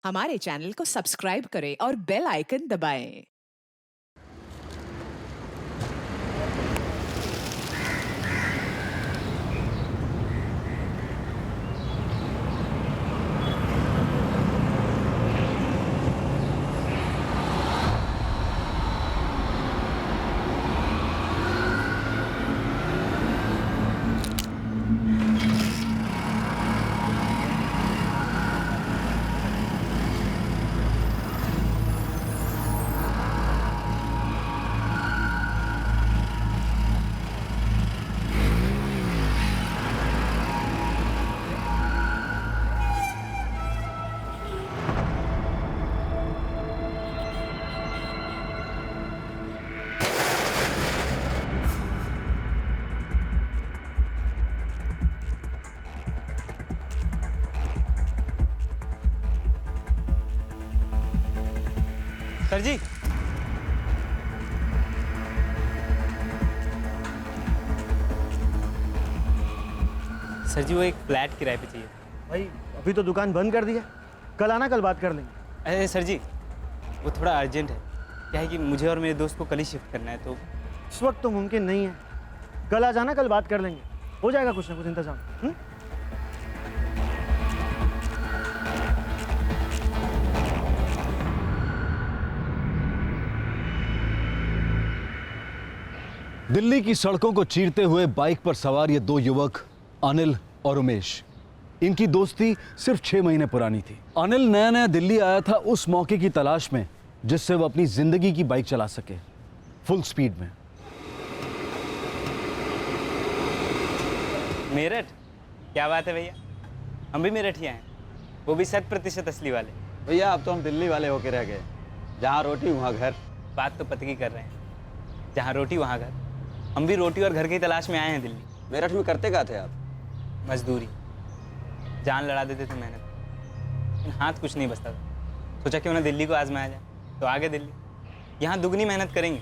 हमारे चैनल को सब्सक्राइब करें और बेल आइकन दबाएं। सर जी, सर जी वो एक फ्लैट किराए पे चाहिए। भाई अभी तो दुकान बंद कर दी है, कल आना, कल बात कर लेंगे। अरे सर जी, वो थोड़ा अर्जेंट है। क्या है कि मुझे और मेरे दोस्त को कल ही शिफ्ट करना है, तो इस वक्त तो मुमकिन नहीं है, कल आ जाना, कल बात कर लेंगे, हो जाएगा कुछ ना कुछ इंतजाम। दिल्ली की सड़कों को चीरते हुए बाइक पर सवार ये दो युवक अनिल और उमेश, इनकी दोस्ती सिर्फ 6 महीने पुरानी थी। अनिल नया नया दिल्ली आया था उस मौके की तलाश में जिससे वो अपनी जिंदगी की बाइक चला सके फुल स्पीड में। मेरठ, क्या बात है भैया, हम भी मेरठ ही आए हैं, वो भी 100% असली वाले। भैया अब तो हम दिल्ली वाले होके रह गए, जहाँ रोटी वहाँ घर। बात तो पतकी कर रहे हैं, जहाँ रोटी वहाँ घर। हम भी रोटी और घर की तलाश में आए हैं दिल्ली। मेरठ में करते क्या थे आप? मजदूरी, जान लड़ा देते थे मेहनत, लेकिन हाथ कुछ नहीं बचता था। सोचा क्यों ना दिल्ली को आजमाया जाए, तो आगे दिल्ली। यहाँ दुगनी मेहनत करेंगे,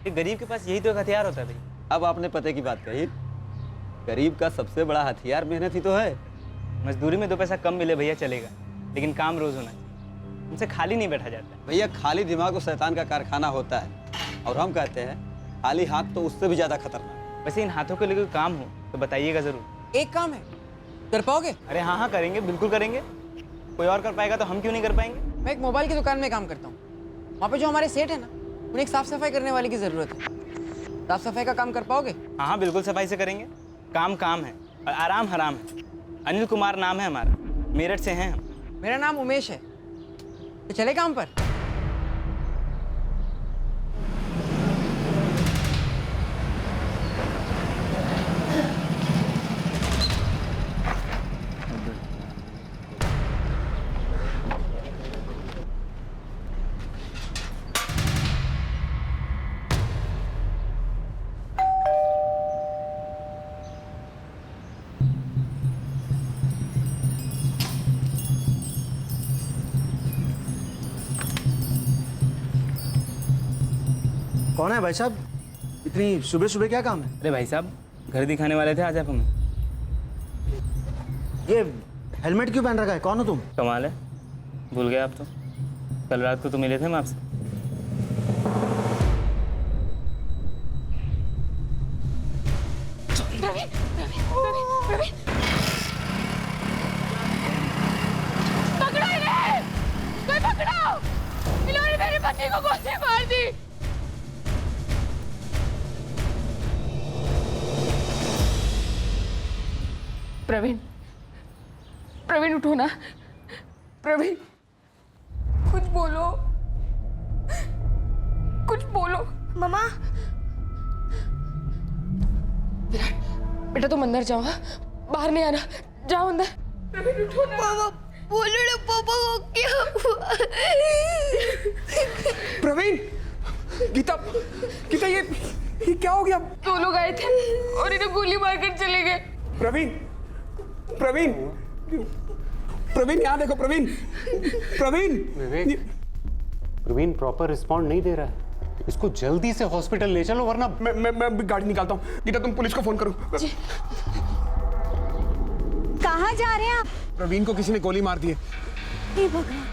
एक गरीब के पास यही तो एक हथियार होता है भैया। अब आपने पते की बात कही, गरीब का सबसे बड़ा हथियार मेहनत ही तो है। मजदूरी में 2 पैसा कम मिले भैया चलेगा, लेकिन काम रोज होना चाहिए, उनसे खाली नहीं बैठा जाता। भैया खाली दिमाग और शैतान का कारखाना होता है, और हम कहते हैं खाली हाथ तो उससे भी ज्यादा खतरनाक। वैसे इन हाथों के लिए कोई काम हो तो बताइएगा जरूर। एक काम है, कर पाओगे? अरे हाँ हाँ करेंगे, बिल्कुल करेंगे। कोई और कर पाएगा तो हम क्यों नहीं कर पाएंगे। मैं एक मोबाइल की दुकान में काम करता हूँ, वहाँ पे जो हमारे सेठ है ना, उन्हें एक साफ सफाई करने वाले की जरूरत है। साफ सफाई का काम कर पाओगे? हाँ हाँ बिल्कुल सफाई से करेंगे। काम काम है और आराम हराम है। अनिल कुमार नाम है हमारा, मेरठ से हैं हम। मेरा नाम उमेश है, तो चले काम पर। कौन है भाई साहब, इतनी सुबह सुबह क्या काम है? अरे भाई साहब, घर दिखाने वाले थे आज आप हमें। ये हेलमेट क्यों पहन रखा है, कौन हो तुम? कमाल है, भूल गए आप तो। कल रात को तो मिले थे हम आपसे। पकड़ो इन्हें! कोई पकड़ो! इन्होंने मेरे पति को गोली मार दी। प्रवीण, प्रवीण उठो ना। प्रवीण, कुछ बोलो, कुछ बोलो। मम्मा, विराट, बेटा तुम अंदर जाओ, हाँ? बाहर नहीं आना, जाओ अंदर। प्रवीण उठो ना। मामा बोलो ना, पापा को क्या हुआ? प्रवीण, गीता, गीता ये क्या हो गया? 2 लोग आए थे और इन्हें गोली मारकर चले गए। प्रवीण, प्रवीण, प्रवीण यहाँ देखो। प्रवीण, प्रवीण, प्रवीण प्रॉपर रिस्पॉन्ड नहीं दे रहा है, इसको जल्दी से हॉस्पिटल ले चलो वरना। मैं गाड़ी निकालता हूँ। गीता तुम पुलिस को फोन करो। कहाँ जा रहे हैं आप? प्रवीण को किसी ने गोली मार दी है। हे भगवान,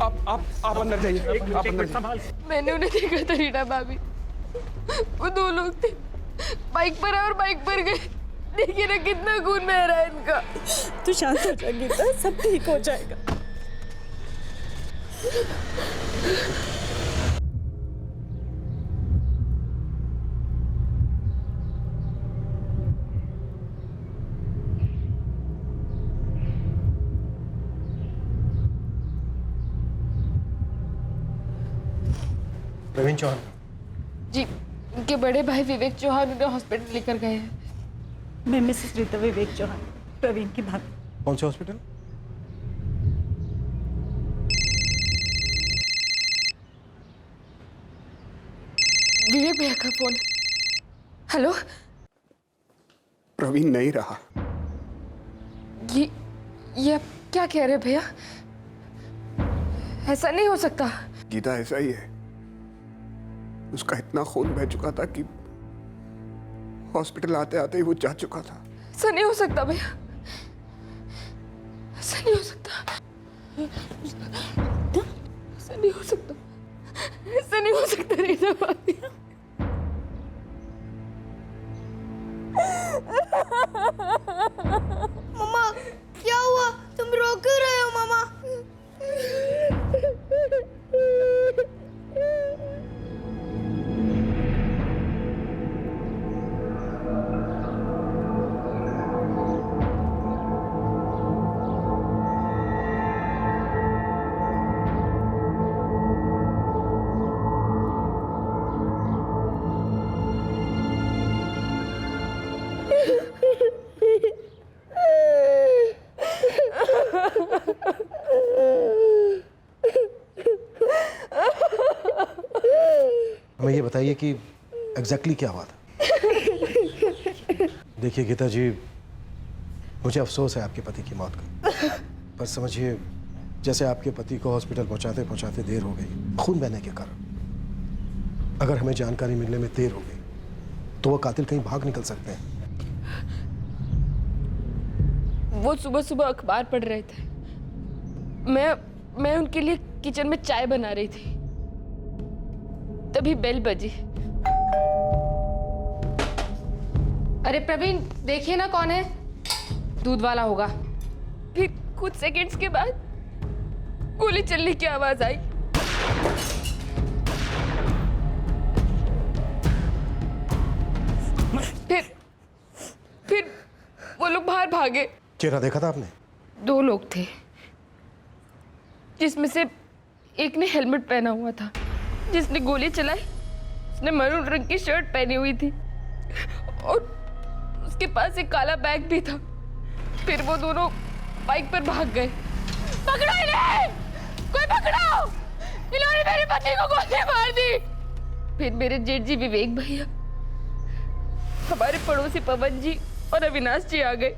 आप अंदर जाइए, आप अंदर जाइए। मैंने उन्हें देखा था रीना भाभी, वो दो लोग थे, बाइक पर आए और बाइक पर गए। देखिए ना कितना खून बह रहा है इनका। तू शांत हो जा गीता, सब ठीक हो जाएगा। प्रवीण चौहान, जी, इनके बड़े भाई विवेक चौहान उन्हें हॉस्पिटल लेकर गए हैं। मैं मिसेस रीता विवेक चौहान, प्रवीण की भाभी। कौन से हॉस्पिटल? विवेक भैया का फोन। हेलो, प्रवीण नहीं रहा। ये आप क्या कह रहे हैं भैया? ऐसा नहीं हो सकता। गीता, ऐसा ही है। उसका इतना खून बह चुका था कि हॉस्पिटल आते आते ही वो जा चुका था। ऐसा नहीं हो सकता भैया, ऐसा नहीं हो सकता, ऐसा नहीं हो सकता, ऐसा नहीं हो सकता रीना भाभी। मम्मा क्या हुआ? तुम रो क्यों रहे हो मम्मा? हमें ये बताइए कि एग्जैक्टली क्या हुआ था। देखिए गीता जी, मुझे अफसोस है आपके पति की मौत का, पर समझिए जैसे आपके पति को हॉस्पिटल पहुंचाते पहुंचाते देर हो गई खून बहने के कारण, अगर हमें जानकारी मिलने में देर हो गई तो वो कातिल कहीं भाग निकल सकते हैं। वो सुबह सुबह अखबार पढ़ रहे थे, मैं उनके लिए किचन में चाय बना रही थी, तभी बेल बजी। अरे प्रवीण, देखिए ना कौन है। दूध वाला होगा। फिर कुछ सेकंड्स के बाद गोली चलने की आवाज आई। फिर वो लोग बाहर भागे। चेहरा देखा था आपने? दो लोग थे, जिसमें से एक ने हेलमेट पहना हुआ था, जिसने गोली चलाई उसने मरून रंग की शर्ट पहनी हुई थी और उसके पास एक काला बैग भी था। फिर वो दोनों बाइक पर भाग गए। पकड़ो इन्हें! कोई पकड़ो! इन्होंने मेरे पति को गोली मार दी। फिर मेरे जेठ जी विवेक भैया, हमारे पड़ोसी पवन जी और अविनाश जी आ गए।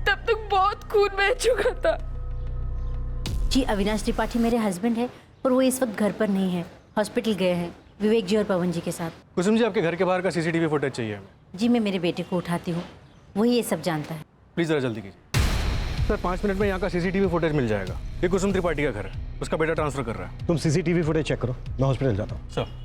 तब तक बहुत खून बह चुका था। जी, अविनाश त्रिपाठी मेरे हस्बैंड है और वो इस वक्त घर पर नहीं है, हॉस्पिटल गए हैं विवेक जी और पवन जी के साथ। कुसुम जी, आपके घर के बाहर का सीसीटीवी फुटेज चाहिए हमें। जी, मैं मेरे बेटे को उठाती हूँ, वही ये सब जानता है। प्लीज़ ज़रा जल्दी कीजिए सर। 5 मिनट में यहाँ का सीसीटीवी फुटेज मिल जाएगा। ये कुसुम त्रिपाठी का घर है, उसका बेटा ट्रांसफर कर रहा है। तुम सीसीटीवी फुटेज चेक करो, मैं हॉस्पिटल जाता हूँ। सर।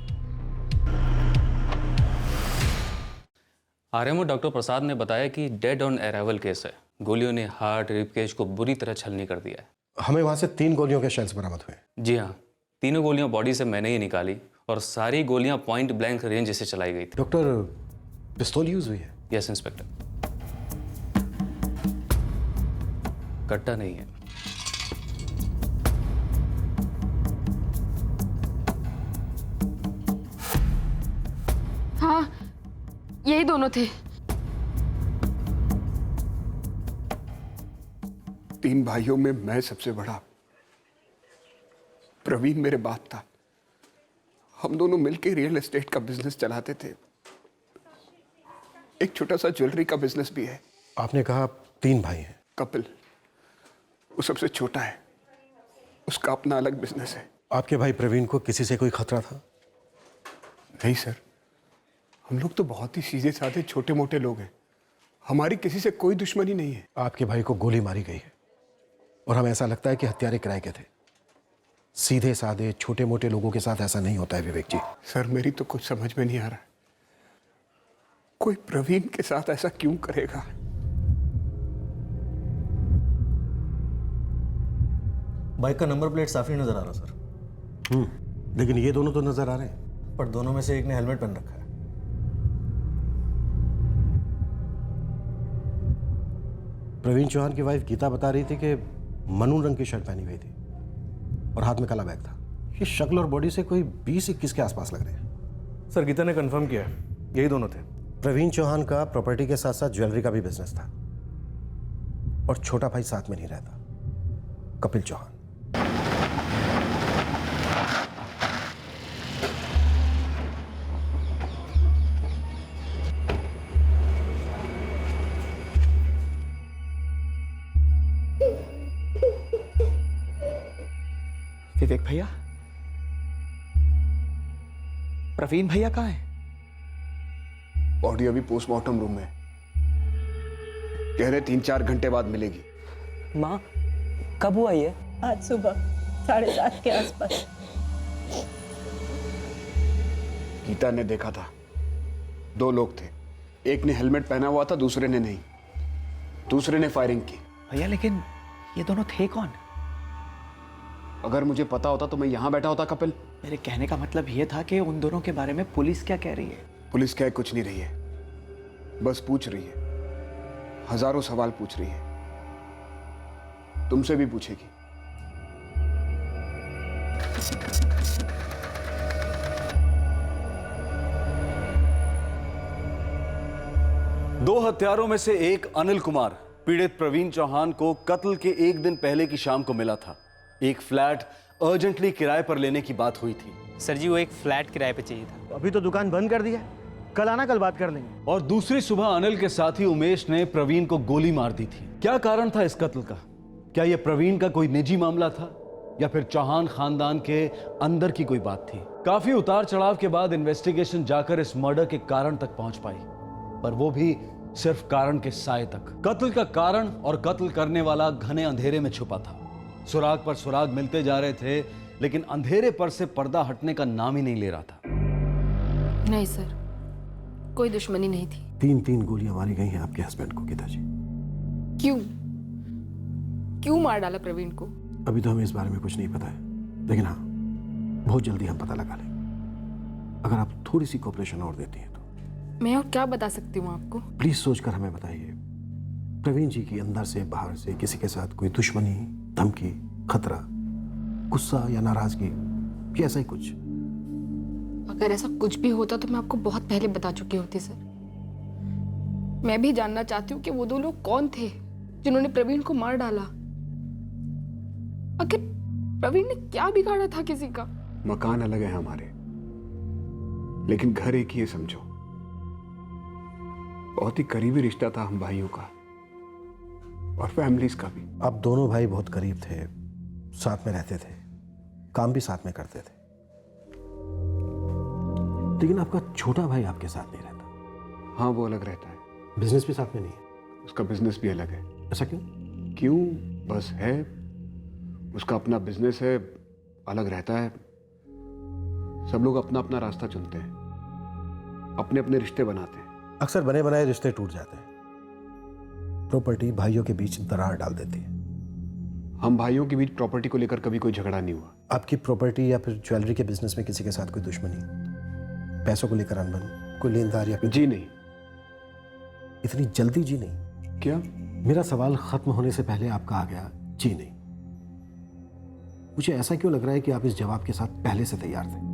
आरएमओ डॉक्टर प्रसाद ने बताया कि डेड ऑन अराइवल केस है। गोलियों ने हार्ट रिबकेज को बुरी तरह छलनी कर दिया है। हमें वहाँ से 3 गोलियों के शेल्स बरामद हुए। जी हाँ, तीनों गोलियां बॉडी से मैंने ही निकाली और सारी गोलियां पॉइंट ब्लैंक रेंज से चलाई गई थी। डॉक्टर, पिस्तौल यूज हुई है? Yes inspector. कट्टा नहीं है। हाँ, यही दोनों थे। 3 भाइयों में मैं सबसे बड़ा। प्रवीण मेरे बाप था। हम दोनों मिलकर रियल एस्टेट का बिजनेस चलाते थे। एक छोटा सा ज्वेलरी का बिजनेस भी है। आपने कहा 3 भाई हैं। कपिल, वो सबसे छोटा है, उसका अपना अलग बिजनेस है। आपके भाई प्रवीण को किसी से कोई खतरा था? नहीं सर, हम लोग तो बहुत ही सीधे साधे छोटे मोटे लोग हैं। हमारी किसी से कोई दुश्मनी नहीं है। आपके भाई को गोली मारी गई है, और हमें ऐसा लगता है कि हत्यारे किराए के थे। सीधे साधे छोटे मोटे लोगों के साथ ऐसा नहीं होता है विवेक जी। सर मेरी तो कुछ समझ में नहीं आ रहा है, कोई प्रवीण के साथ ऐसा क्यों करेगा? बाइक का नंबर प्लेट साफ नहीं नजर आ रहा सर। लेकिन ये दोनों तो नजर आ रहे हैं। पर दोनों में से एक ने हेलमेट पहन रखा है। प्रवीण चौहान की वाइफ गीता बता रही थी कि मनून रंग की शर्ट पहनी हुई थी और हाथ में काला बैग था। ये शक्ल और बॉडी से कोई 20-21 के आसपास लग रहे हैं। सर गीता ने कंफर्म किया है, यही दोनों थे। प्रवीण चौहान का प्रॉपर्टी के साथ साथ ज्वेलरी का भी बिजनेस था और छोटा भाई साथ में नहीं रहता, कपिल चौहान। विवेक भैया, प्रवीण भैया कहाँ है? बॉडी अभी पोस्टमार्टम रूम में, कह रहे 3-4 घंटे बाद मिलेगी। माँ कब हुआ ये? आज सुबह 7:30 के आसपास। गीता ने देखा था, 2 लोग थे, एक ने हेलमेट पहना हुआ था, दूसरे ने नहीं। दूसरे ने फायरिंग की। भैया लेकिन ये दोनों थे कौन? अगर मुझे पता होता तो मैं यहां बैठा होता कपिल। मेरे कहने का मतलब ये था कि उन दोनों के बारे में पुलिस क्या कह रही है? पुलिस कह कुछ नहीं रही है, बस पूछ रही है, हजारों सवाल पूछ रही है, तुमसे भी पूछेगी। दो हत्यारों में से एक अनिल कुमार पीड़ित प्रवीण चौहान को कत्ल के एक दिन पहले की शाम को मिला था। एक फ्लैट अर्जेंटली किराए पर लेने की बात हुई थी। सर जी वो एक फ्लैट किराए पे चाहिए था। अभी तो दुकान बंद कर दिया, कल आना, कल बात कर लेंगे। और दूसरी सुबह अनिल के साथी उमेश ने प्रवीण को गोली मार दी थी। क्या कारण था इस कत्ल का? क्या यह प्रवीण का कोई निजी मामला था या फिर चौहान खानदान के अंदर की कोई बात थी? काफी उतार चढ़ाव के बाद इन्वेस्टिगेशन जाकर इस मर्डर के कारण तक पहुंच पाई, पर वो भी सिर्फ कारण के साए तक। कत्ल का कारण और कत्ल करने वाला घने अंधेरे में छुपा था। सुराग पर सुराग मिलते जा रहे थे, लेकिन अंधेरे पर से पर्दा हटने का नाम ही नहीं ले रहा था। नहीं सर, कोई दुश्मनी नहीं थी। 3 गोलियां मारी गई हैं आपके हस्बैंड को गीता जी। क्यों? क्यों मार डाला प्रवीण को? अभी तो हमें इस बारे में कुछ नहीं पता है, लेकिन हाँ बहुत जल्दी हम पता लगा लेंगे, अगर आप थोड़ी सी कोऑपरेशन और देती हैं तो। मैं और क्या बता सकती हूँ आपको? प्लीज सोचकर हमें बताइए, प्रवीण जी की अंदर से बाहर से किसी के साथ कोई दुश्मनी, धमकी, खतरा, गुस्सा या नाराजगी या ऐसा ही कुछ? अगर ऐसा कुछ भी होता तो मैं आपको बहुत पहले बता चुकी होती सर। मैं भी जानना चाहती हूँ कि वो 2 लोग कौन थे जिन्होंने प्रवीण को मार डाला। आखिर प्रवीण ने क्या बिगाड़ा था किसी का? मकान अलग है हमारे, लेकिन घर एक ही है समझो। बहुत ही करीबी रिश्ता था हम भाइयों का और फैमिलीज का भी। आप दोनों भाई बहुत करीब थे, साथ में रहते थे, काम भी साथ में करते थे, लेकिन आपका छोटा भाई आपके साथ नहीं रहता। हाँ वो अलग रहता है, बिजनेस भी साथ में नहीं है। उसका बिजनेस भी अलग है। ऐसा क्यों? क्यों? बस है, उसका अपना बिजनेस है, अलग रहता है। सब लोग अपना अपना रास्ता चुनते हैं, अपने अपने रिश्ते बनाते हैं। अक्सर बने बनाए रिश्ते टूट जाते हैं, प्रॉपर्टी भाइयों के बीच दरार डाल देती है। हम भाइयों के बीच प्रॉपर्टी को लेकर कभी कोई झगड़ा नहीं हुआ। आपकी प्रॉपर्टी या फिर ज्वेलरी के बिजनेस में किसी के साथ कोई दुश्मनी, पैसों को लेकर अनबन, कोई लेनदार या जी नहीं। इतनी जल्दी जी नहीं? क्या? मेरा सवाल खत्म होने से पहले आपका आ गया जी नहीं। मुझे ऐसा क्यों लग रहा है कि आप इस जवाब के साथ पहले से तैयार थे?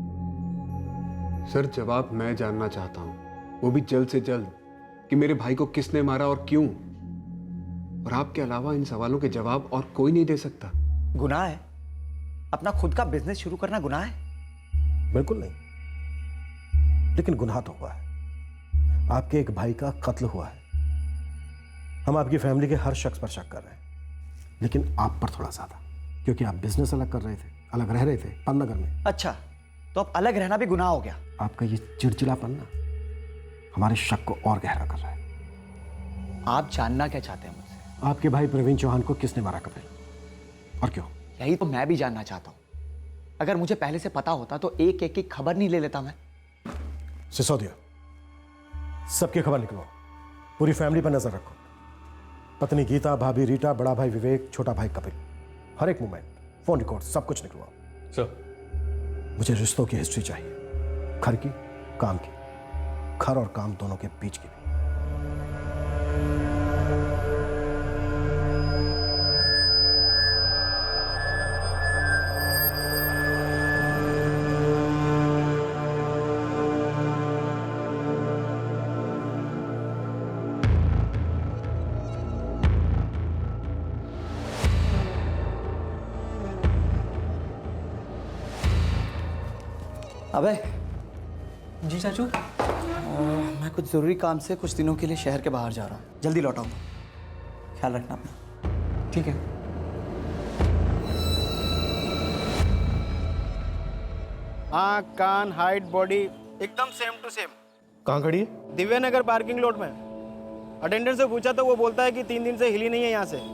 सर जवाब मैं जानना चाहता हूं, वो भी जल्द से जल्द, कि मेरे भाई को किसने मारा और क्यों। और आपके अलावा इन सवालों के जवाब और कोई नहीं दे सकता। गुनाह है? अपना खुद का बिजनेस शुरू करना गुनाह है? बिल्कुल नहीं, लेकिन गुनाह तो हुआ है। आपके एक भाई का कत्ल हुआ है। हम आपकी फैमिली के हर शख्स पर शक कर रहे हैं, लेकिन आप पर थोड़ा ज्यादा, क्योंकि आप बिजनेस अलग कर रहे थे, अलग रह रहे थे पन्नगर में। अच्छा, तो अब अलग रहना भी गुनाह हो गया? आपका ये चिड़चिड़ापन ना हमारे शक को और गहरा कर रहा है। आप जानना क्या चाहते हैं मुझसे? आपके भाई प्रवीण चौहान को किसने मारा कपिल? और क्यों? यही तो मैं भी जानना चाहता हूँ। अगर मुझे पहले से पता होता तो एक एक की खबर नहीं ले लेता मैं। सिसोदिया, सबकी खबर निकलवाओ, पूरी फैमिली पर नजर रखो। पत्नी गीता, भाभी रीटा, बड़ा भाई विवेक, छोटा भाई कपिल, हर एक मूवमेंट, फोन रिकॉर्ड, सब कुछ निकलवाओ। सर। मुझे रिश्तों की हिस्ट्री चाहिए, घर की, काम की, घर और काम दोनों के बीच की भी। अबे जी चाचू, मैं कुछ ज़रूरी काम से कुछ दिनों के लिए शहर के बाहर जा रहा हूँ, जल्दी लौट आऊँगा। ख्याल रखना अपना। ठीक है। आँख, कान, हाइट, बॉडी एकदम सेम टू सेम। कहाँ खड़ी है? दिव्यानगर पार्किंग लॉट में। अटेंडेंट से पूछा तो वो बोलता है कि 3 दिन से हिली नहीं है यहाँ से।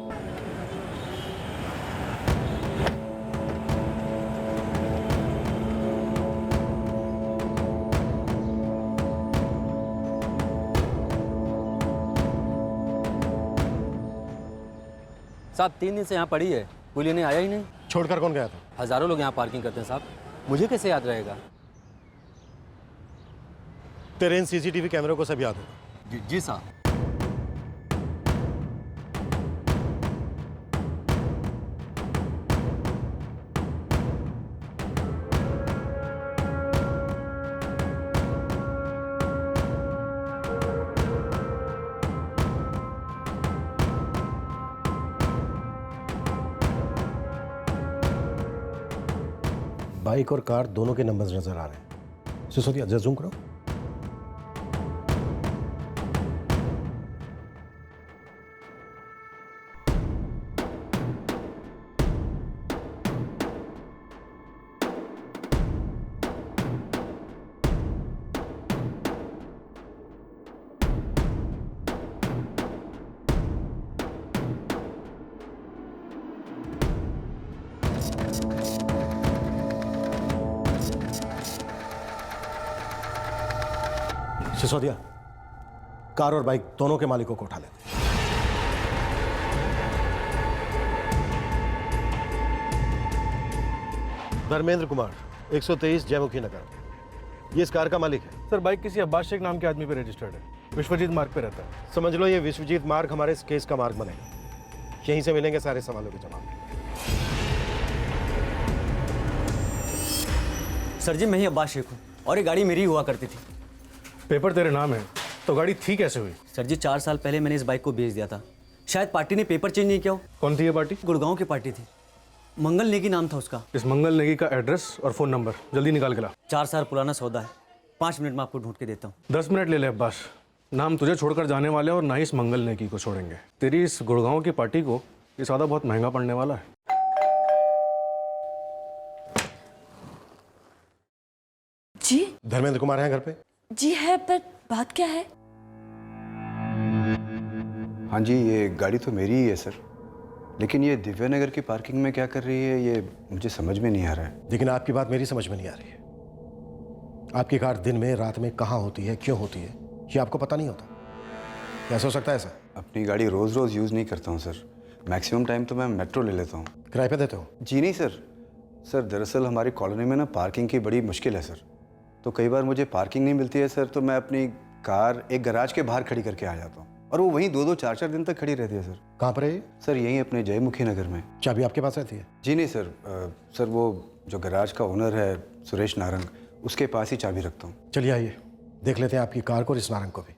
साहब 3 दिन से यहाँ पड़ी है, पुलिस ने आया ही नहीं। छोड़कर कौन गया था? हजारों लोग यहाँ पार्किंग करते हैं साहब, मुझे कैसे याद रहेगा? तेरे इन सीसीटीवी कैमरों को सब याद होगा। जी साहब। बाइक और कार दोनों के नंबर्स नजर आ रहे हैं। सिसोदिया, जरा जूम करो। सिसोदिया, कार और बाइक दोनों के मालिकों को उठा लेते। धर्मेंद्र कुमार, 123 जयमुखी नगर, ये इस कार का मालिक है। सर बाइक किसी अब्बास शेख नाम के आदमी पे रजिस्टर्ड है, विश्वजीत मार्ग पे रहता है। समझ लो ये विश्वजीत मार्ग हमारे इस केस का मार्ग बनेगा, यहीं से मिलेंगे सारे सवालों के जवाब। सर जी मैं ही अब्बास शेख हूँ और ये गाड़ी मेरी हुआ करती थी। पेपर तेरे नाम है तो गाड़ी थी कैसे हुई? सर जी 4 साल पहले मैंने इस बाइक को बेच दिया था, शायद पार्टी ने पेपर चेंज नहीं किया हो। कौन थी ये पार्टी? गुड़गांव की पार्टी थी, मंगल नेगी नाम था उसका। इस मंगल नेगी का एड्रेस और फोन नंबर जल्दी निकाल के ला। 4 साल पुराना सौदा है, 5 मिनट में आपको ढूंढ के देता हूँ। 10 मिनट ले ले अब्बास, नाम तुझे छोड़कर जाने वाले और ना ही इस मंगल नेगी को छोड़ेंगे। तेरी इस गुड़गांव की पार्टी को ये सौदा बहुत महंगा पड़ने वाला है। जी धर्मेंद्र कुमार हैं घर पे? जी है, पर बात क्या है? हाँ जी, ये गाड़ी तो मेरी ही है सर, लेकिन ये दिव्यानगर की पार्किंग में क्या कर रही है ये मुझे समझ में नहीं आ रहा है। लेकिन आपकी बात मेरी समझ में नहीं आ रही है। आपकी कार दिन में, रात में कहाँ होती है, क्यों होती है, ये आपको पता नहीं होता? कैसे हो सकता है ऐसा? अपनी गाड़ी रोज़ रोज़ यूज़ नहीं करता हूँ सर, मैक्सिमम टाइम तो मैं मेट्रो ले लेता हूँ। किराए पे देते हो? जी नहीं सर, दरअसल हमारी कॉलोनी में ना पार्किंग की बड़ी मुश्किल है सर, तो कई बार मुझे पार्किंग नहीं मिलती है सर, तो मैं अपनी कार एक गैराज के बाहर खड़ी करके आ जाता हूँ और वो वहीं 2-2, 4-4 दिन तक खड़ी रहती है सर। कहाँ पर है ये? सर यहीं अपने जयमुखी नगर में। चाबी आपके पास रहती है? जी नहीं सर, सर वो जो गैराज का ओनर है सुरेश नारंग, उसके पास ही चाबी रखता हूँ। चलिए आइए देख लेते हैं आपकी कार को और इस नारंग को भी।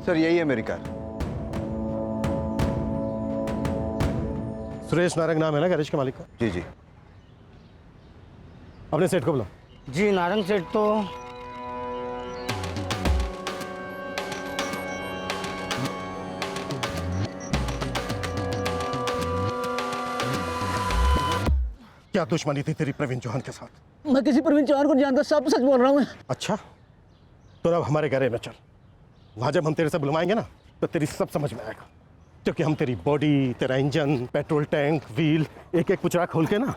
सर यही है मेरी कार। सुरेश नारंग नाम है ना गैरेज के मालिक का? जी जी। अपने सेठ को बुलाओ। जी नारंग सेठ तो क्या दुश्मनी थी तेरी प्रवीण चौहान के साथ? मैं किसी प्रवीण चौहान को नहीं जानता, सब सच बोल रहा हूँ मैं। अच्छा, तो अब हमारे गैरेज में चल। वहाँ जब हम तेरे से बुलवाएंगे ना तो तेरी सब समझ में आएगा, क्योंकि हम तेरी बॉडी, तेरा इंजन, पेट्रोल टैंक, व्हील, एक एक पुचरा खोल के ना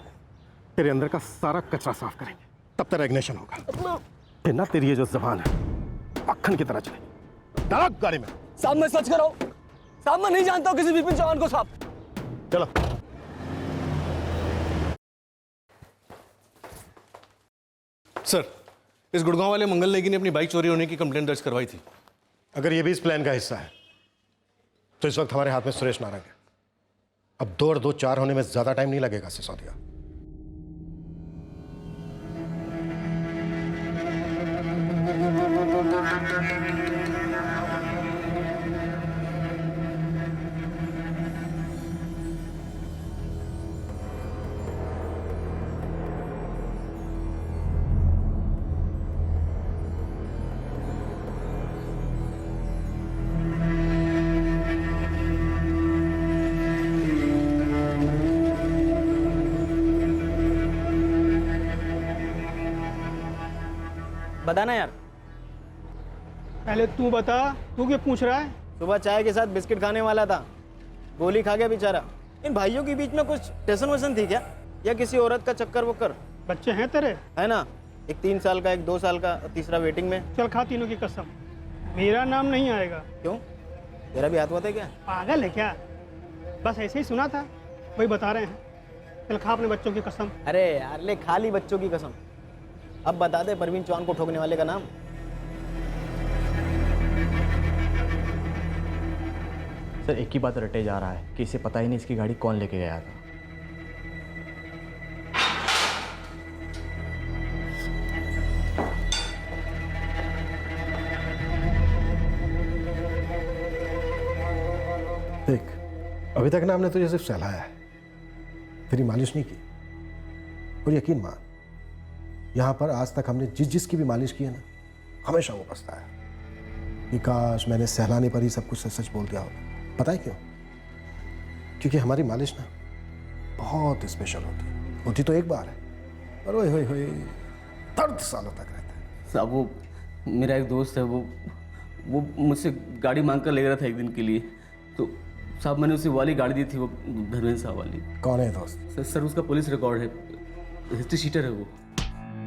तेरे अंदर का सारा कचरा साफ करेंगे। तब तेरा इग्निशन होगा। फिर ना तेरी ये जो जबान है मक्खन की तरह चलेगी। डालो गाड़ी में। साहब मैं सच कर रहा हूँ, साहब मैं नहीं जानता हूँ किसी विपिन चौहान को साहब। चलो। सर, इस गुड़गांव वाले मंगल नेगी ने अपनी बाइक चोरी होने की कंप्लेंट दर्ज करवाई थी। अगर ये भी इस प्लान का हिस्सा है तो इस वक्त हमारे हाथ में सुरेश नारंग है। अब 2 और 2 4 होने में ज्यादा टाइम नहीं लगेगा सिसोदिया। बता ना यार। पहले तू बता, तू क्यों पूछ रहा है? सुबह चाय के साथ बिस्किट खाने वाला था, गोली खा गया बेचारा। इन भाइयों के बीच में कुछ टेंशन वेशन थी क्या, या किसी औरत का चक्कर वक्कर? बच्चे हैं तेरे? है ना, एक 3 साल का, एक 2 साल का, तीसरा वेटिंग में। चल खा तीनों की कसम, मेरा नाम नहीं आएगा। क्यों, तेरा भी हाथ हुआ था क्या? पागल है क्या? बस ऐसे ही सुना था, वही बता रहे हैं। चल खा अपने बच्चों की कसम। अरे यार ले, खा ली बच्चों की कसम। अब बता दे प्रवीण चौहान को ठोकने वाले का नाम। सर एक ही बात रटे जा रहा है कि इसे पता ही नहीं इसकी गाड़ी कौन लेके गया था। देख, अभी तक ना हमने तुझे सिर्फ सहलाया है, तेरी मालिश नहीं की। और यकीन मान, यहां पर आज तक हमने जिसकी भी मालिश की है ना, हमेशा वो पछताया कि काश मैंने सहलाने पर ही सब कुछ सच बोल दिया होता। पता है क्यों? क्योंकि हमारी मालिश ना बहुत स्पेशल होती तो एक बार है, पर ओए होए होए दर्द सालों तक रहता है। साहब वो मेरा एक दोस्त है, वो मुझसे गाड़ी मांग कर ले रहा था एक दिन के लिए, तो साहब मैंने उसे वाली गाड़ी दी थी, वो धर्मेंद्र साहब वाली। कौन है दोस्त? सर उसका पुलिस रिकॉर्ड है, हिस्ट्री शीटर है वो।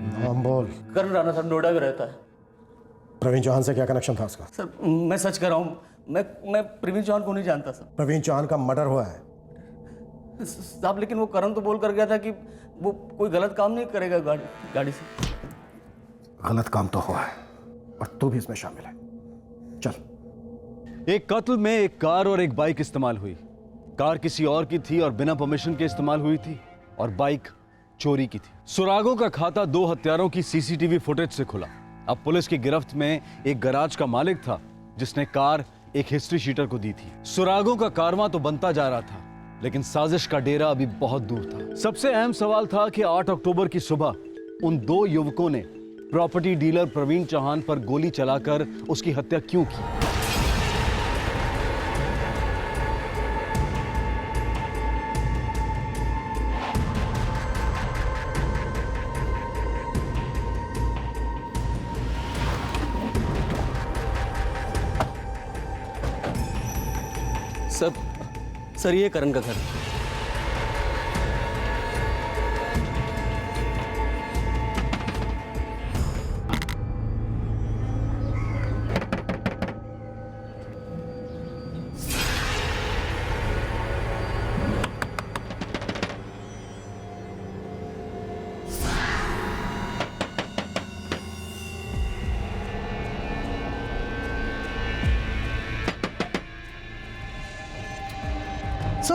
नाम बोल। करण राणा साहब, नोएडा में रहता है। प्रवीण चौहान से क्या कनेक्शन था उसका? सर मैं सच कर रहा हूँ, मैं प्रवीण चौहान को नहीं जानता सर। प्रवीण चौहान का मर्डर हुआ है साहब, लेकिन वो करण तो बोल कर गया था कि वो कोई गलत काम नहीं करेगा गाड़ी से। गलत काम तो हुआ है और तू भी इसमें शामिल है। चल। एक कत्ल में एक कार और एक बाइक इस्तेमाल हुई। कार किसी और की थी और बिना परमिशन के इस्तेमाल हुई थी, और बाइक चोरी की थी। सुरागों का खाता 2 हत्यारों की सीसीटीवी फुटेज से खुला। अब पुलिस की गिरफ्त में एक गैराज का मालिक था जिसने कार एक हिस्ट्री शीटर को दी थी। सुरागों का कारवां तो बनता जा रहा था, लेकिन साजिश का डेरा अभी बहुत दूर था। सबसे अहम सवाल था कि 8 अक्टूबर की सुबह उन 2 युवकों ने प्रॉपर्टी डीलर प्रवीण चौहान पर गोली चलाकर उसकी हत्या क्यों की। सर ये करण का घर।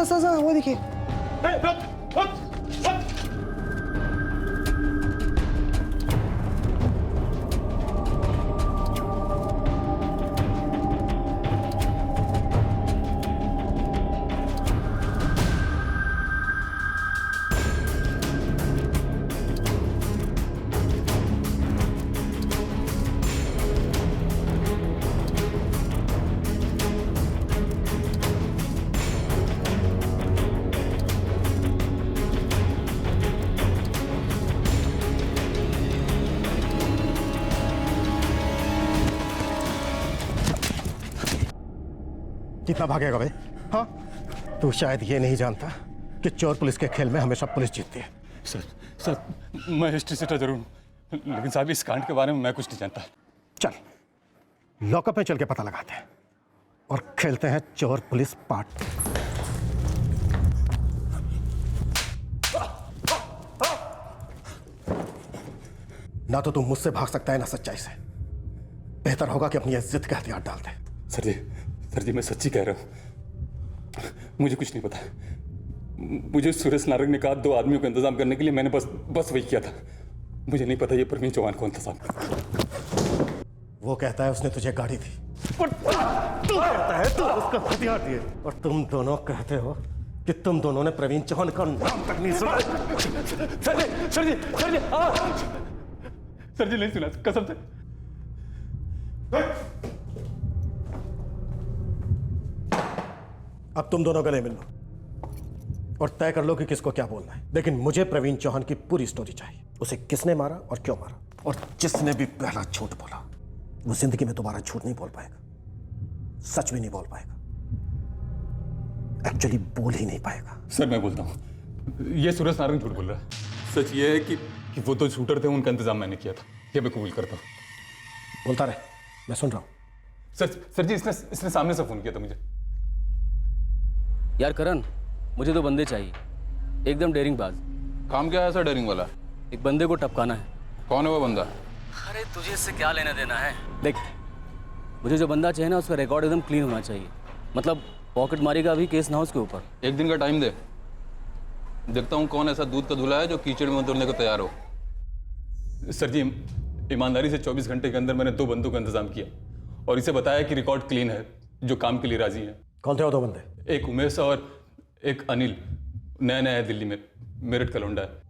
सर वो देखिए। कितना भागेगा भाई? हाँ, तू शायद ये नहीं जानता कि चोर पुलिस के खेल में हमेशा पुलिस जीतती है। सर मैं हिस्ट्री सीटर जरूर हूँ, लेकिन साहब इस कांड के बारे में मैं कुछ नहीं जानता। चल लॉकअप में चल के पता लगाते हैं और खेलते हैं चोर पुलिस पार्ट। ना तो तुम मुझसे भाग सकता है ना सच्चाई से। बेहतर होगा कि अपनी इज्जत के हथियार डाल दे। सर जी मैं सच्ची कह रहा हूँ, मुझे कुछ नहीं पता। मुझे सुरेश नारंग ने कहा 2 आदमियों का इंतजाम करने के लिए, मैंने बस वही किया था। मुझे नहीं पता ये प्रवीण चौहान कौन था साहब। वो कहता है उसने तुझे गाड़ी दी, और तू कहता है तू उसका हथियार दिए, और तुम दोनों कहते हो कि तुम दोनों ने प्रवीण चौहान का नाम तक नहीं सुना। सर जी नहीं सुना कसम से। अब तुम दोनों गले मिल लो और तय कर लो कि किसको क्या बोलना है। लेकिन मुझे प्रवीण चौहान की पूरी स्टोरी चाहिए। उसे किसने मारा और क्यों मारा, और जिसने भी पहला झूठ बोला वो जिंदगी में दोबारा झूठ नहीं बोल पाएगा, सच भी नहीं बोल पाएगा, एक्चुअली बोल ही नहीं पाएगा। सर मैं बोलता हूँ, ये सुरेश नारंग झूठ बोल रहा है। सच ये है कि वो 2 शूटर थे, उनका इंतजाम मैंने किया था, ये मैं कबूल करता हूँ। बोलता रहे, मैं सुन रहा हूँ। सर जी इसने सामने से फोन किया था मुझे। यार करण, मुझे 2 बंदे चाहिए, एकदम डेयरिंग बाज। काम क्या है सर डेयरिंग वाला? एक बंदे को टपकाना है। कौन है वो बंदा? अरे तुझे इससे क्या लेना देना है? देख, मुझे जो बंदा चाहिए ना उसका रिकॉर्ड एकदम क्लीन होना चाहिए, मतलब पॉकेट मारी का भी केस ना हो उसके ऊपर। 1 दिन का टाइम दे, देखता हूँ कौन ऐसा दूध का धुला है जो कीचड़ में उतरने को तैयार हो। सर जी ईमानदारी से 24 घंटे के अंदर मैंने 2 बंदों का इंतजाम किया और इसे बताया कि रिकॉर्ड क्लीन है, जो काम के लिए राजी है। कौन थे वो 2 बंदे? एक उमेश और एक अनिल, नया है दिल्ली में, मेरठ का लौंडा है।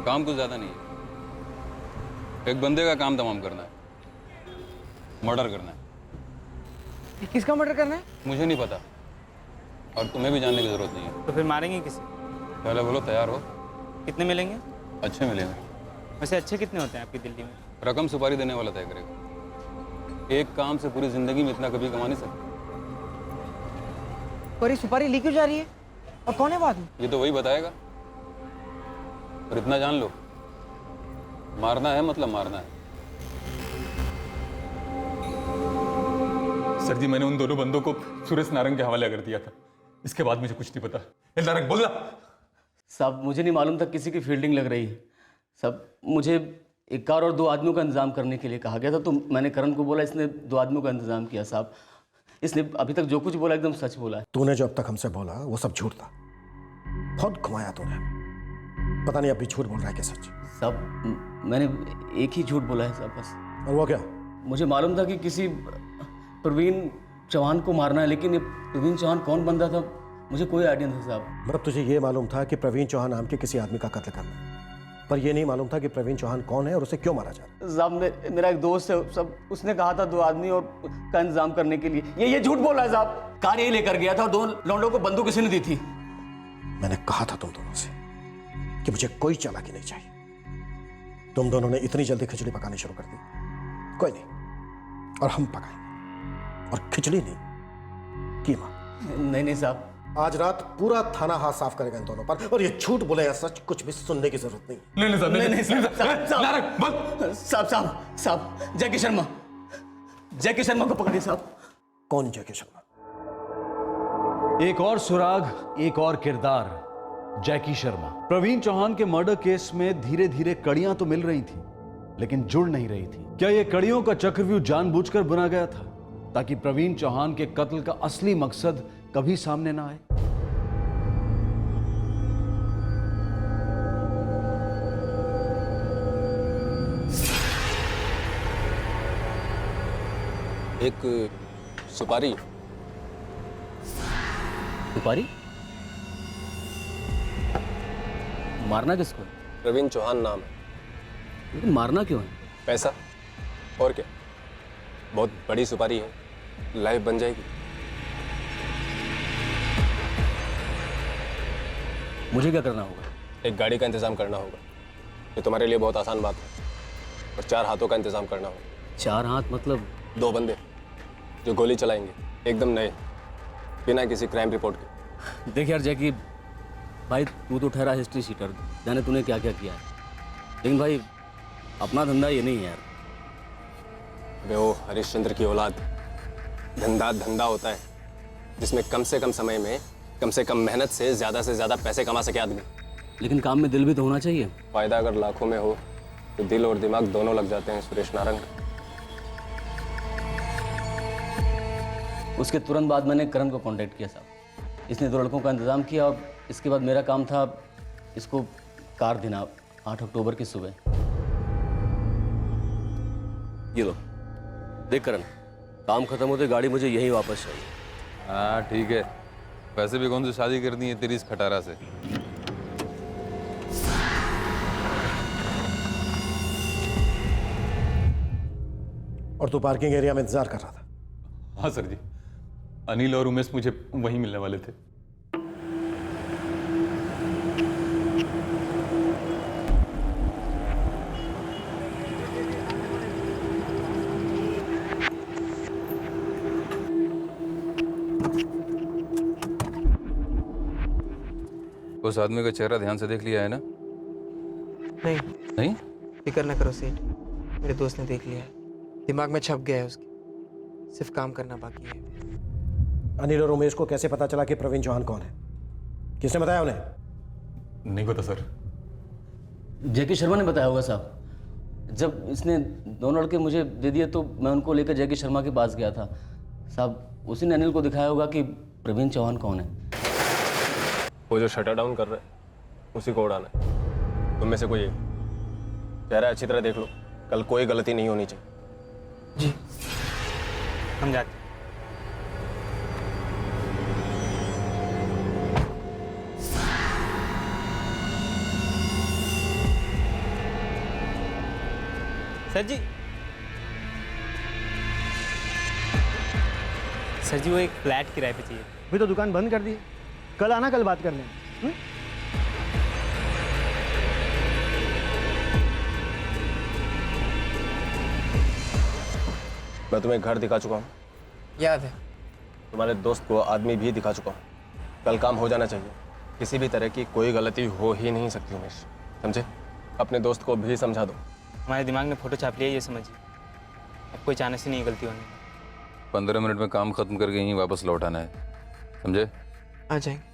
काम कुछ ज्यादा नहीं है, एक बंदे का काम तमाम करना है, मर्डर करना है। किसका मर्डर करना है? मुझे नहीं पता और तुम्हें भी जानने की जरूरत नहीं है। तो फिर मारेंगे किसे? पहले बोलो तैयार हो। कितने मिलेंगे? अच्छे मिलेंगे। वैसे अच्छे कितने होते हैं आपकी दिल्ली में? रकम सुपारी देने वाला तय करेगा। एक काम से पूरी जिंदगी में इतना कभी कमा नहीं सकते। पर ये सुपारी ली क्यों जा रही है और कौन है वो आदमी? ये तो वही बताएगा, और इतना जान लो, मारना है मतलब मारना है। सर जी मैंने उन 2 बंदों को सुरेश नारंग के हवाले कर दिया था, इसके बाद मुझे कुछ नहीं पता। नारंग बोलना। साहब मुझे नहीं मालूम था किसी की फील्डिंग लग रही है। सब मुझे एक कार और 2 आदमियों का इंतजाम करने के लिए कहा गया था, तो मैंने करण को बोला, इसने 2 आदमियों का इंतजाम किया। साहब इसने अभी तक जो कुछ बोला एकदम सच बोला है। तूने जो अब तक हमसे बोला वो सब झूठ था, बहुत घुमाया तूने, पता नहीं अब भी झूठ बोल रहा है कि सच? साहब मैंने एक ही झूठ बोला है साहब बस। और वो क्या? मुझे मालूम था कि किसी प्रवीण चौहान को मारना है, लेकिन ये प्रवीण चौहान कौन बंदा था मुझे कोई आइडिया नहीं था साहब। मतलब तुझे ये मालूम था कि प्रवीण चौहान नाम के किसी आदमी का कत्ल करना है, पर ये नहीं मालूम था कि प्रवीण चौहान कौन है और उसे क्यों मारा जा रहा है? साहब मेरा एक दोस्त है, सब उसने कहा था 2 आदमी और का इंतजाम करने के लिए। ये झूठ बोला है साहब। कार यही लेकर गया था और 2 लौंडों को बंदूक किसी ने दी थी। मैंने कहा था तुम दोनों से कि मुझे कोई चालाकी नहीं चाहिए। तुम दोनों ने इतनी जल्दी खिचड़ी पकानी शुरू कर दी। कोई नहीं, और हम पकाएंगे, और खिचड़ी नहीं, कीमा। नहीं साहब, आज रात पूरा थाना हाथ साफ करेगा इन दोनों पर, और ये झूठ बोले या सच कुछ भी सुनने की जरूरत नहीं। साहब जैकी शर्मा को पकड़िए साहब। कौन जैकी शर्मा? एक और सुराग, एक और किरदार, जैकी शर्मा। प्रवीण चौहान के मर्डर केस में धीरे धीरे कड़ियां तो मिल रही थी, लेकिन जुड़ नहीं रही थी। क्या यह कड़ियों का चक्रव्यूह जानबूझकर बुना गया था ताकि प्रवीण चौहान के कत्ल का असली मकसद कभी सामने ना आए? एक सुपारी। सुपारी? मारना किसको? प्रवीण चौहान नाम है। लेकिन मारना क्यों है? पैसा, और क्या, बहुत बड़ी सुपारी है, लाइफ बन जाएगी। मुझे क्या करना होगा? एक गाड़ी का इंतज़ाम करना होगा। ये तुम्हारे लिए बहुत आसान बात है। और 4 हाथों का इंतज़ाम करना होगा। 4 हाथ मतलब? 2 बंदे जो गोली चलाएंगे, एकदम नए, बिना किसी क्राइम रिपोर्ट के। देख यार जैकी भाई, तू तो ठहरा हिस्ट्री शीटर, जाने तूने क्या क्या किया है, लेकिन भाई अपना धंधा ये नहीं है यार। अबे वो हरिश्चंद्र की औलाद, धंधा होता है जिसमें कम से कम समय में कम से कम मेहनत से ज़्यादा पैसे कमा सके आदमी। लेकिन काम में दिल भी तो होना चाहिए। फायदा अगर लाखों में हो तो दिल और दिमाग दोनों लग जाते हैं सुरेश नारंग। उसके तुरंत बाद मैंने करण को कांटेक्ट किया साहब। इसने 2 लड़कों का इंतजाम किया और इसके बाद मेरा काम था इसको कार देना 8 अक्टूबर की सुबह। ये लो देख करण, काम खत्म होते गाड़ी मुझे यहीं वापस चाहिए। हाँ ठीक है, वैसे भी कौन सी शादी करनी है तेरी इस खटारा से। और तू पार्किंग एरिया में इंतजार कर रहा था? हाँ सर जी, अनिल और उमेश मुझे वहीं मिलने वाले थे। उस आदमी का चेहरा ध्यान से देख लिया है ना? नहीं नहीं? फिक्र ना करो सेठ, मेरे दोस्त ने देख लिया है, दिमाग में छप गया है उसके, सिर्फ काम करना बाकी है। अनिल और उमेश को कैसे पता चला कि प्रवीण चौहान कौन है? किसने बताया उन्हें? नहीं पता सर। जैकी शर्मा ने बताया होगा साहब। जब इसने 2 लड़के मुझे दे दिए तो मैं उनको लेकर जैकी शर्मा के पास गया था साहब। उसी ने अनिल को दिखाया होगा कि प्रवीण चौहान कौन है। वो जो शटर डाउन कर रहा है उसी को उड़ाना है। तुम में से कोई एक चेहरा अच्छी तरह देख लो, कल कोई गलती नहीं होनी चाहिए। जी हम जाते। सर जी, सर जी वो एक फ्लैट किराए पे चाहिए। अभी तो दुकान बंद कर दी, कल आना, कल बात कर लेंगे। मैं तुम्हें घर दिखा चुका हूँ, याद है? तुम्हारे दोस्त को आदमी भी दिखा चुका हूँ। कल काम हो जाना चाहिए, किसी भी तरह की कोई गलती हो ही नहीं सकती उमेश, समझे? अपने दोस्त को भी समझा दो। हमारे दिमाग में फोटो छाप लिया, ये समझिए। अब कोई चांस ही नहीं गलती होने। 15 मिनट में काम खत्म करके यहीं वापस लौट आना है, समझे? आ जाएंगे।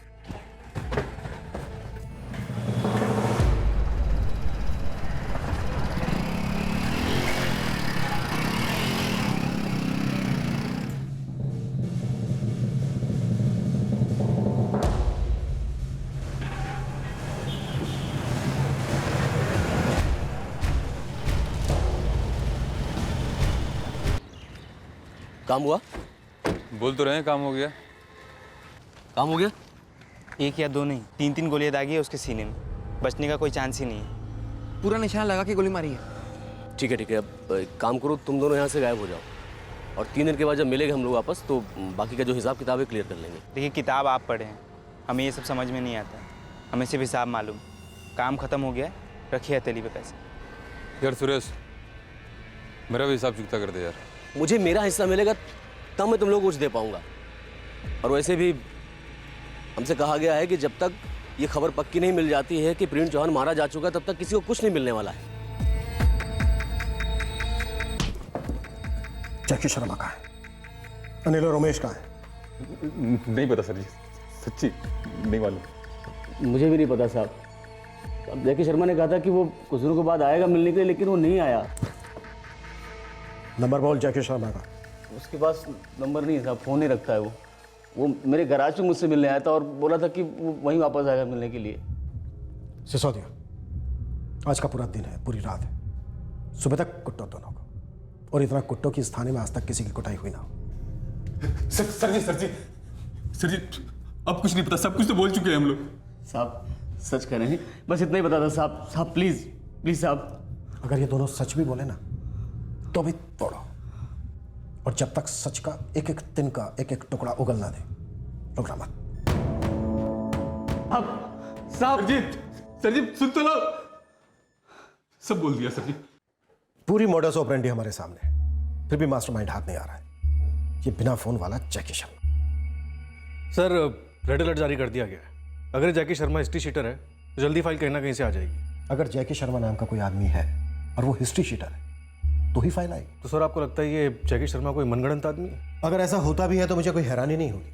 काम हुआ? बोल तो रहे हैं काम हो गया। काम हो गया? 1 या 2 नहीं, 3 गोलियां दागी है उसके सीने में, बचने का कोई चांस ही नहीं है। पूरा निशान लगा के गोली मारी है। ठीक है, अब एक काम करो, तुम दोनों यहाँ से गायब हो जाओ और 3 दिन के बाद जब मिलेंगे हम लोग वापस तो बाकी का जो हिसाब किताब है क्लियर कर लेंगे। देखिए किताब आप पढ़े हैं, हमें ये सब समझ में नहीं आता, हमें सिर्फ हिसाब मालूम। काम खत्म हो गया, रखिए हथेली पे पैसे। यार सुरेश, मेरा भी हिसाब चुकता कर दे यार। मुझे मेरा हिस्सा मिलेगा तब मैं तुम लोग को कुछ दे पाऊंगा। और वैसे भी हमसे कहा गया है कि जब तक ये खबर पक्की नहीं मिल जाती है कि प्रवीण चौहान मारा जा चुका है तब तक किसी को कुछ नहीं मिलने वाला है। जैकी शर्मा कहाँ है? अनिल और उमेश कहाँ है? नहीं पता सर जी, सच्ची नहीं मालूम। मुझे भी नहीं पता साहब। अब जैकी शर्मा ने कहा था कि वो कुछ दिनों के बाद आएगा मिलने के लिए, लेकिन वो नहीं आया। नंबर बोल जैकी शर्मा का। उसके पास नंबर नहीं साहब, फ़ोन नहीं रखता है वो मेरे गैराज में मुझसे मिलने आया था और बोला था कि वो वहीं वापस आएगा मिलने के लिए। सिसोदिया, आज का पूरा दिन है, पूरी रात है, सुबह तक कुट्टो दोनों को, और इतना कुट्टो की इस थाने में आज तक किसी की कुटाई हुई ना हो। सर जी अब कुछ नहीं पता, सब कुछ तो बोल चुके हैं हम लोग। साहब सच कह रहे हैं, बस इतना ही पता था साहब। साहब प्लीज प्लीज साहब। अगर ये दोनों सच भी बोले ना तो भी तोड़ो, और जब तक सच का एक एक दिन का एक एक टुकड़ा उगल ना दे रुकना मत। अब साहब जी सर जी सुन तो लो, सब बोल दिया सर जी। पूरी मॉडस ऑपरेंडी हमारे सामने, फिर भी मास्टरमाइंड हाथ नहीं आ रहा है। ये बिना फोन वाला जैकी शर्मा। सर रेड अलर्ट जारी कर दिया गया है। अगर जैकी शर्मा हिस्ट्री शीटर है तो जल्दी फाइल कहीं ना कहीं से आ जाएगी। अगर जैकी शर्मा नाम का कोई आदमी है और वो हिस्ट्री शीटर है तो ही फाइल आएगी। तो सर आपको लगता है ये जैकी शर्मा कोई मनगढ़ंत आदमी है? अगर ऐसा होता भी है तो मुझे कोई हैरानी नहीं होगी।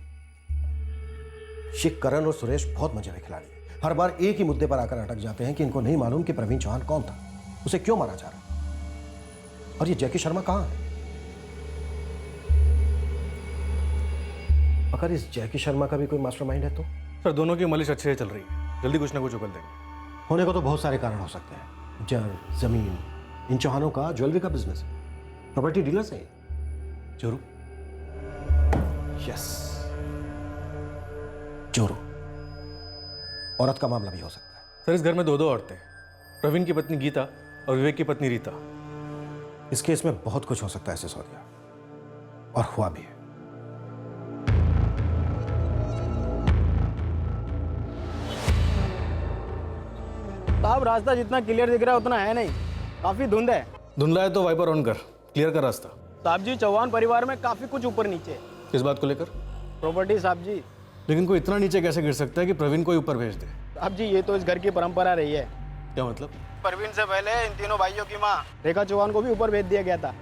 ये करण और सुरेश बहुत मजे में खिलाड़ी हैं। हर बार एक ही मुद्दे पर आकर अटक जाते हैं कि इनको नहीं मालूम कि प्रवीण चौहान कौन था, उसे क्यों मारा जा रहा, और ये जैकी शर्मा कहां है। अगर इस जैकी शर्मा का भी कोई मास्टरमाइंड है तो? सर दोनों की मलिश अच्छे से चल रही है, जल्दी कुछ ना कुछ उगल देंगे। होने को तो बहुत सारे कारण हो सकते हैं, जर, जमीन, इन चौहानों का ज्वेलरी का बिजनेस है, प्रॉपर्टी डीलर्स है। जोरू? यस, जोरू। औरत का मामला भी हो सकता है। सर इस घर में दो औरतें, प्रवीण की पत्नी गीता और विवेक की पत्नी रीता। इस केस में बहुत कुछ हो सकता है सिसोदिया, और हुआ भी है। साहब रास्ता जितना क्लियर दिख रहा है उतना है नहीं, काफी धुंध है। धुंधला है तो वाइपर ऑन कर, क्लियर कर रास्ता। साहब जी चौहान परिवार में काफी कुछ ऊपर नीचे है। किस बात को लेकर? प्रॉपर्टी साहब जी। लेकिन कोई इतना नीचे कैसे गिर सकता है कि प्रवीण को ऊपर भेज दे? साहब जी ये तो इस घर की परंपरा रही है। क्या मतलब? प्रवीण से पहले इन तीनों भाइयों की माँ रेखा चौहान को भी ऊपर भेज दिया गया था।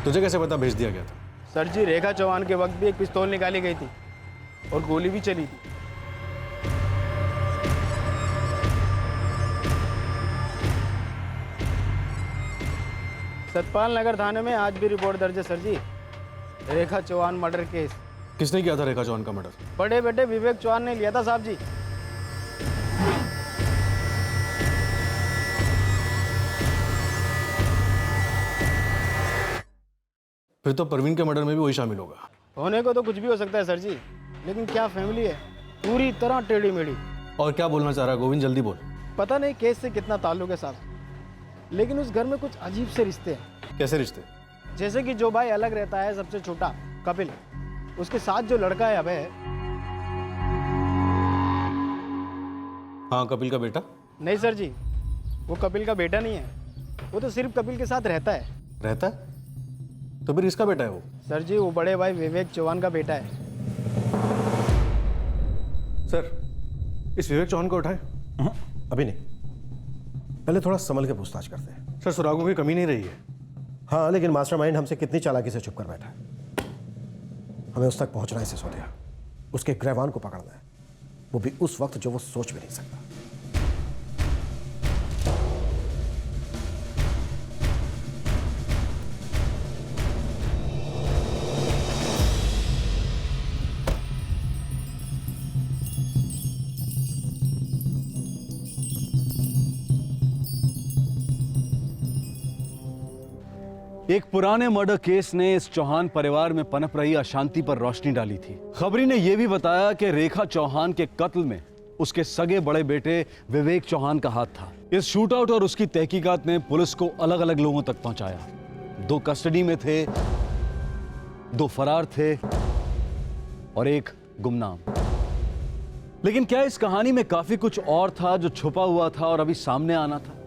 तुझे कैसे पता भेज दिया गया था? सर जी रेखा चौहान के वक्त भी एक पिस्तौल निकाली गई थी और गोली भी चली थी। सतपाल नगर थाने में आज भी रिपोर्ट दर्ज है सर जी, रेखा चौहान मर्डर केस। किसने किया था रेखा चौहान का मर्डर? बड़े बेटे विवेक चौहान ने लिया था साहब जी। फिर तो प्रवीण के मर्डर में भी वही शामिल होगा। होने को तो कुछ भी हो सकता है सर जी, लेकिन क्या फैमिली है, पूरी तरह टेढ़ी मेढ़ी। और क्या बोलना चाह रहा है गोविंद, जल्दी बोल। पता नहीं केस से कितना ताल्लुक है साहब, लेकिन उस घर में कुछ अजीब से रिश्ते हैं। कैसे रिश्ते? जैसे कि जो भाई अलग रहता है सबसे छोटा कपिल, उसके साथ जो लड़का है अभय। हाँ कपिल का बेटा? नहीं सर जी, वो कपिल का बेटा नहीं है, वो तो सिर्फ कपिल के साथ रहता है। रहता है? तो फिर इसका बेटा है वो? सर जी वो बड़े भाई विवेक चौहान का बेटा है। सर इस विवेक चौहान को उठाए? अभी नहीं, पहले थोड़ा संभल के पूछताछ करते हैं। सर सुरागों की कमी नहीं रही है। हाँ लेकिन मास्टरमाइंड हमसे कितनी चालाकी से छुप कर बैठा है। हमें उस तक पहुंचना है सिसोदिया, उसके ग्रहवान को पकड़ना है, वो भी उस वक्त जो वो सोच भी नहीं सकता। एक पुराने मर्डर केस ने इस चौहान परिवार में पनप रही अशांति पर रोशनी डाली थी। खबरी ने यह भी बताया कि रेखा चौहान के कत्ल में उसके सगे बड़े बेटे विवेक चौहान का हाथ था। इस शूटआउट और उसकी तहकीकात ने पुलिस को अलग अलग लोगों तक पहुंचाया। 2 कस्टडी में थे, 2 फरार थे और 1 गुमनाम। लेकिन क्या इस कहानी में काफी कुछ और था जो छुपा हुआ था और अभी सामने आना था?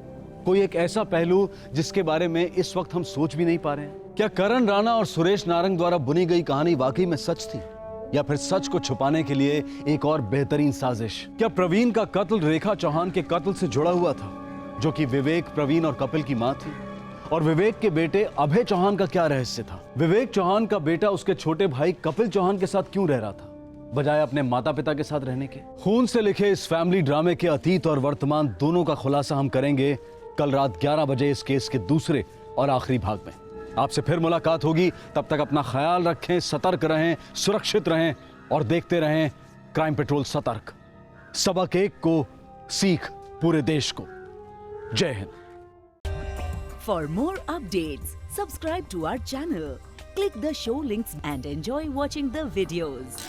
कोई एक ऐसा पहलू जिसके बारे में इस वक्त हम सोच भी नहीं पा रहे हैं? क्या करण राणा और सुरेश नारंग द्वारा बुनी गई कहानी वाकई में सच थी, या फिर सच को छुपाने के लिए एक और बेहतरीन साजिश? क्या प्रवीण का कत्ल रेखा चौहान के कत्ल से जुड़ा हुआ था, जो कि विवेक, प्रवीण और कपिल की मां थी? और विवेक के बेटे अभय चौहान का क्या रहस्य था? विवेक चौहान का बेटा उसके छोटे भाई कपिल चौहान के साथ क्यों रह रहा था, बजाय अपने माता पिता के साथ रहने के? खून से लिखे इस फैमिली ड्रामे के अतीत और वर्तमान दोनों का खुलासा हम करेंगे कल रात 11 बजे इस केस के दूसरे और आखिरी भाग में। आपसे फिर मुलाकात होगी, तब तक अपना ख्याल रखें, सतर्क रहें, सुरक्षित रहें और देखते रहें क्राइम पेट्रोल सतर्क। सबक एक को, सीख पूरे देश को। जय Hind. For more updates, subscribe to our channel, click the show links and enjoy watching the videos.